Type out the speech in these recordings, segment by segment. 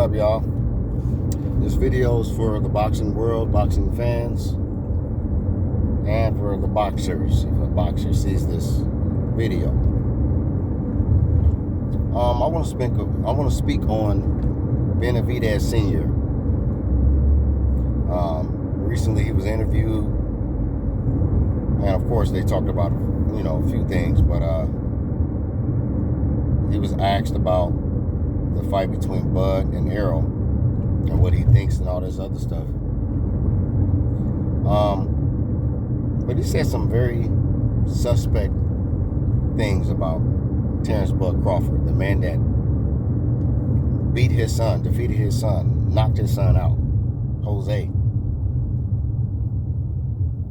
up, y'all? This video is for the boxing world, boxing fans, and for the boxers. If a boxer sees this video, I want to speak on Benavidez Sr. Recently, he was interviewed, and of course, they talked about a few things, but he was asked about the fight between Bud and Errol and what he thinks and all this other stuff. But he said some very suspect things about Terrence Bud Crawford, the man that beat his son, defeated his son, knocked his son out, Jose.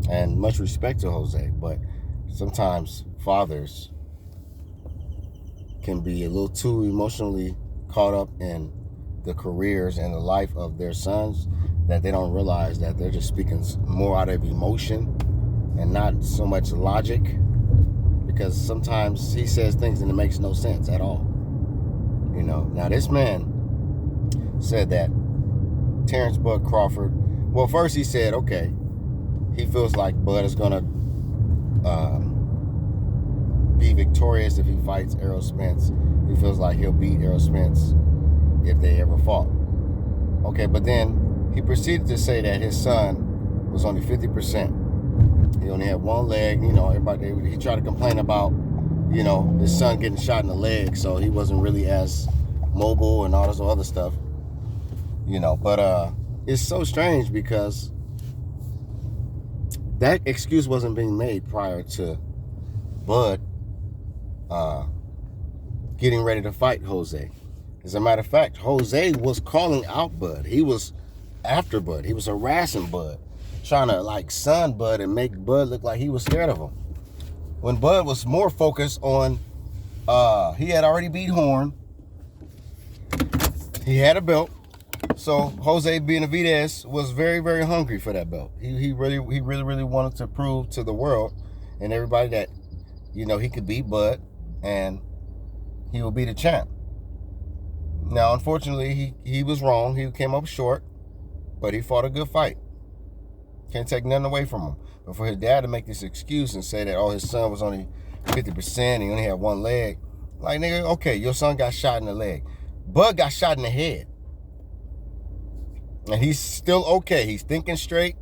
And much respect to Jose, but sometimes fathers can be a little too emotionally caught up in the careers and the life of their sons that they don't realize that they're just speaking more out of emotion and not so much logic, because sometimes he says things and it makes no sense at all. Now this man said that Terrence Bud Crawford, well, first he said, okay, he feels like Bud is gonna be victorious if he fights Errol Spence. He feels like he'll beat Errol Spence if they ever fought. Okay, but then he proceeded to say that his son was only 50%. He only had one leg. He tried to complain about, his son getting shot in the leg, so he wasn't really as mobile and all this other stuff. But it's so strange because that excuse wasn't being made prior to Bud getting ready to fight Jose. As a matter of fact, Jose was calling out Bud. He was after Bud. He was harassing Bud, trying to sun Bud and make Bud look like he was scared of him. When Bud was more focused on, he had already beat Horn. He had a belt. So Jose Benavidez was very, very hungry for that belt. He really wanted to prove to the world and everybody that, he could beat Bud and he will be the champ. Now, unfortunately, he was wrong. He came up short, but he fought a good fight. Can't take nothing away from him. But for his dad to make this excuse and say that, his son was only 50%, he only had one leg. Like, nigga, okay, your son got shot in the leg. Bud got shot in the head. And he's still okay. He's thinking straight,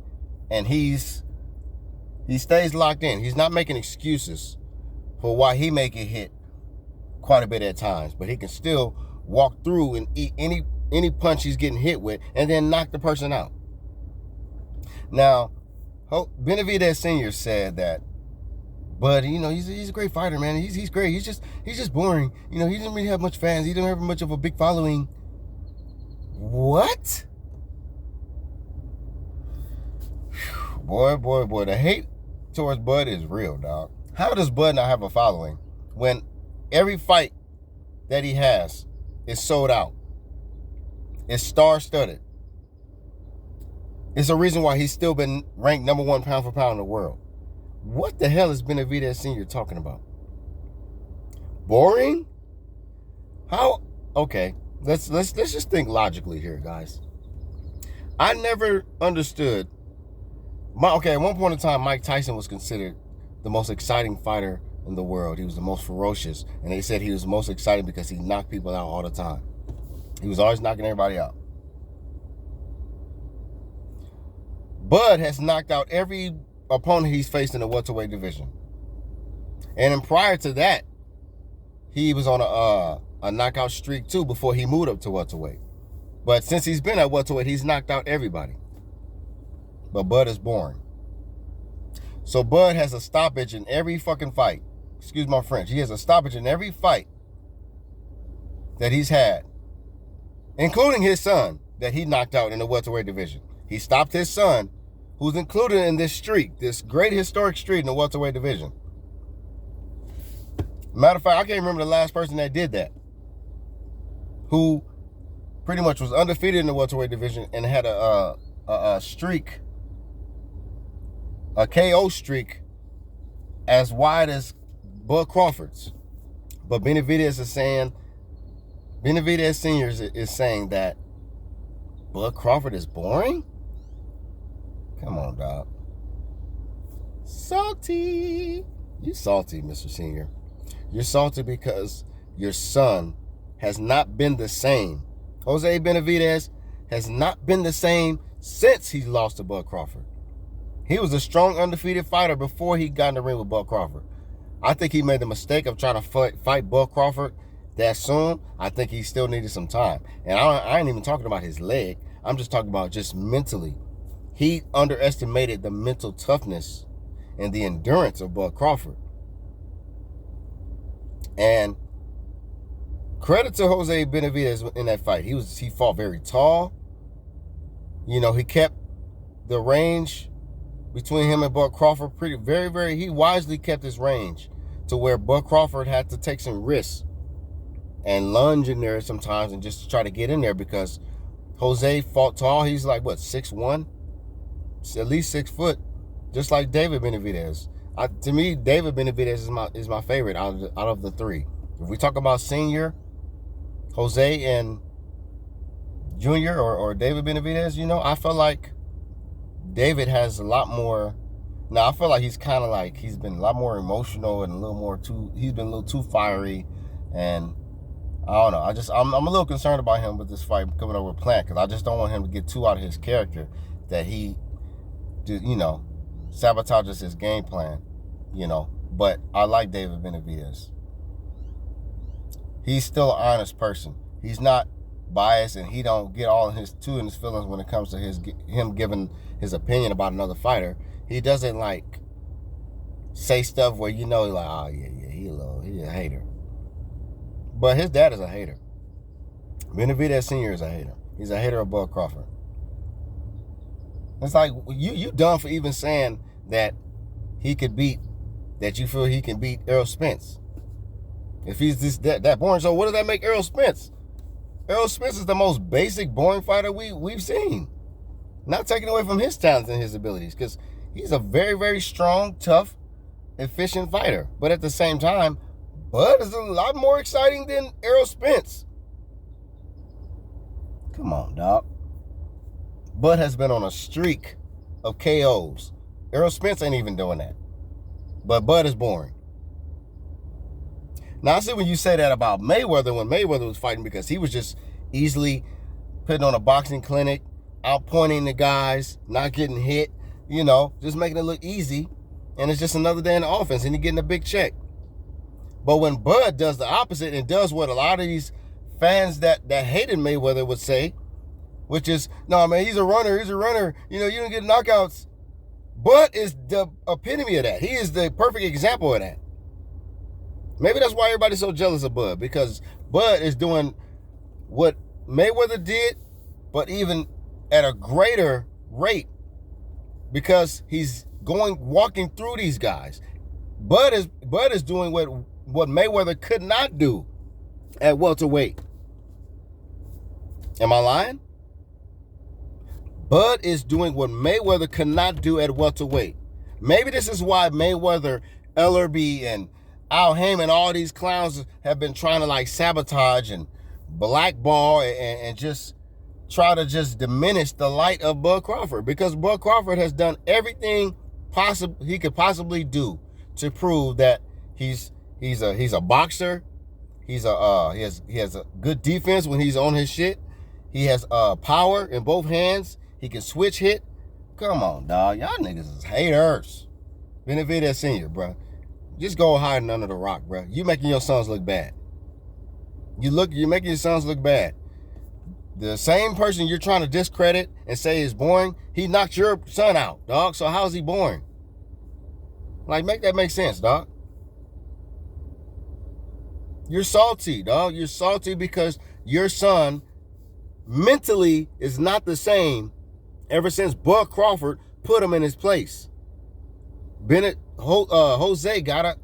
and he stays locked in. He's not making excuses for why he may get hit quite a bit at times, but he can still walk through and eat any punch he's getting hit with and then knock the person out. Now, Benavidez Sr. said that, but he's a great fighter, man. He's great. He's just boring. He didn't really have much fans. He didn't have much of a big following. What? Boy, the hate towards Bud is real, dog. How does Bud not have a following when every fight that he has is sold out? It's star-studded. It's a reason why he's still been ranked number one pound for pound in the world. What the hell is Benavidez Sr. talking about? Boring? How? Okay, let's just think logically here, guys. I never understood. At one point in time, Mike Tyson was considered the most exciting fighter in the world. He was the most ferocious, and they said he was most exciting because he knocked people out all the time. He was always knocking everybody out. Bud has knocked out every opponent he's faced in the welterweight division. And then prior to that, he was on a knockout streak too before he moved up to welterweight. But since he's been at welterweight, he's knocked out everybody. But Bud is boring. So Bud has a stoppage in every fucking fight. Excuse my French. He has a stoppage in every fight that he's had, including his son that he knocked out in the welterweight division. He stopped his son, who's included in this streak, this great historic streak in the welterweight division. Matter of fact, I can't remember the last person that did that, who pretty much was undefeated in the welterweight division and had a streak, a KO streak as wide as Bud Crawford's. But Benavidez Sr. is saying that Bud Crawford is boring? Come on, dog. Salty. You salty, Mr. Senior. You're salty because your son has not been the same. Jose Benavidez has not been the same since he lost to Bud Crawford. He was a strong, undefeated fighter before he got in the ring with Bud Crawford. I think he made the mistake of trying to fight Bud Crawford that soon. I think he still needed some time. And I ain't even talking about his leg. I'm just talking about just mentally. He underestimated the mental toughness and the endurance of Bud Crawford. And credit to Jose Benavidez in that fight. He fought very tall. You know, he kept the range between him and Bud Crawford he wisely kept his range to where Bud Crawford had to take some risks and lunge in there sometimes and just try to get in there because Jose fought tall. He's like, what, 6'1"? At least 6 foot, just like David Benavidez. To me, David Benavidez is my favorite out of the three. If we talk about senior, Jose and junior or David Benavidez, you know, I feel like David has a lot more. Now, I feel like he's kind of like, he's been a lot more emotional and he's been a little too fiery. And I don't know. I'm a little concerned about him with this fight coming over with Plant because I just don't want him to get too out of his character that he, you know, sabotages his game plan, you know. But I like David Benavidez. He's still an honest person. He's not biased and he don't get all in his feelings when it comes to him giving his opinion about another fighter. He doesn't like say stuff where you know like, oh yeah, he a hater. But his dad is a hater. Benavidez Sr. is a hater. He's a hater of Bud Crawford. It's like you done for even saying that you feel he can beat Errol Spence. If he's that boring, so what does that make Errol Spence? Errol Spence is the most basic, boring fighter we've seen. Not taking away from his talents and his abilities, because he's a very, very strong, tough, efficient fighter. But at the same time, Bud is a lot more exciting than Errol Spence. Come on, dog. Bud has been on a streak of KOs. Errol Spence ain't even doing that. But Bud is boring. Now, I see when you say that about Mayweather, when Mayweather was fighting, because he was just easily putting on a boxing clinic, outpointing the guys, not getting hit, you know, just making it look easy. And it's just another day in the offense, and he's getting a big check. But when Bud does the opposite and does what a lot of these fans that hated Mayweather would say, which is, no, man, he's a runner. You know, you don't get knockouts. Bud is the epitome of that. He is the perfect example of that. Maybe that's why everybody's so jealous of Bud, because Bud is doing what Mayweather did, but even at a greater rate, because he's walking through these guys. Bud is doing what Mayweather could not do at welterweight. Am I lying? Bud is doing what Mayweather could not do at welterweight. Maybe this is why Mayweather, Ellerby, and Al Heyman, all these clowns have been trying to like sabotage and blackball and just try to just diminish the light of Bud Crawford, because Bud Crawford has done everything possible he could possibly do to prove that he's a boxer. He has a good defense when he's on his shit. He has power in both hands. He can switch hit. Come on, dog. Y'all niggas is haters. Benavidez Sr., bro. Just go hiding under the rock, bro. You making your sons look bad. You're making your sons look bad. The same person you're trying to discredit and say is boring, he knocked your son out, dog. So how's he boring? Like, make that make sense, dog. You're salty, dog. You're salty because your son mentally is not the same ever since Bud Crawford put him in his place. Jose got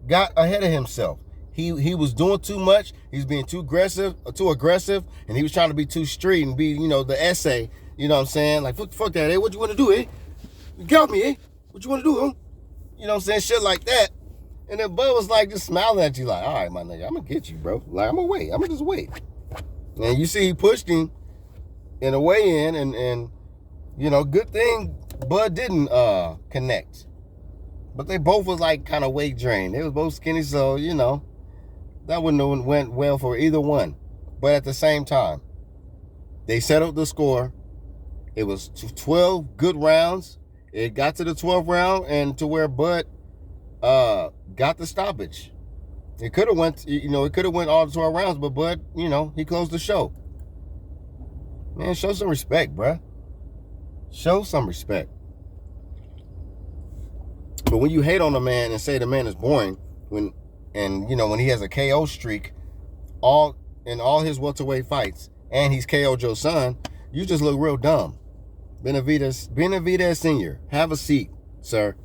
ahead of himself. He was doing too much. He's being too aggressive, and he was trying to be too street and be, you know, the essay. You know what I'm saying? Like, fuck that, eh? What you want to do, eh? You got me, eh? What you want to do, huh? You know what I'm saying? Shit like that. And then Bud was like just smiling at you like, all right, my nigga, I'm going to get you, bro. Like, I'm going to wait. I'm going to just wait. And you see he pushed him in a weigh-in, and you know, good thing Bud didn't connect. But they both was like kind of weight drained. They was both skinny, so you know, that wouldn't have went well for either one. But at the same time, they settled the score. It was 12 good rounds. It got to the 12th round, and to where Bud got the stoppage. It could have went, you know, it could have went all 12 rounds, but Bud, you know, he closed the show. Man, show some respect, bruh. Show some respect. But when you hate on a man and say the man is boring, and you know, when he has a KO streak in all his welterweight fights, and he's KO'd your son, you just look real dumb. Benavidez Sr., have a seat, sir.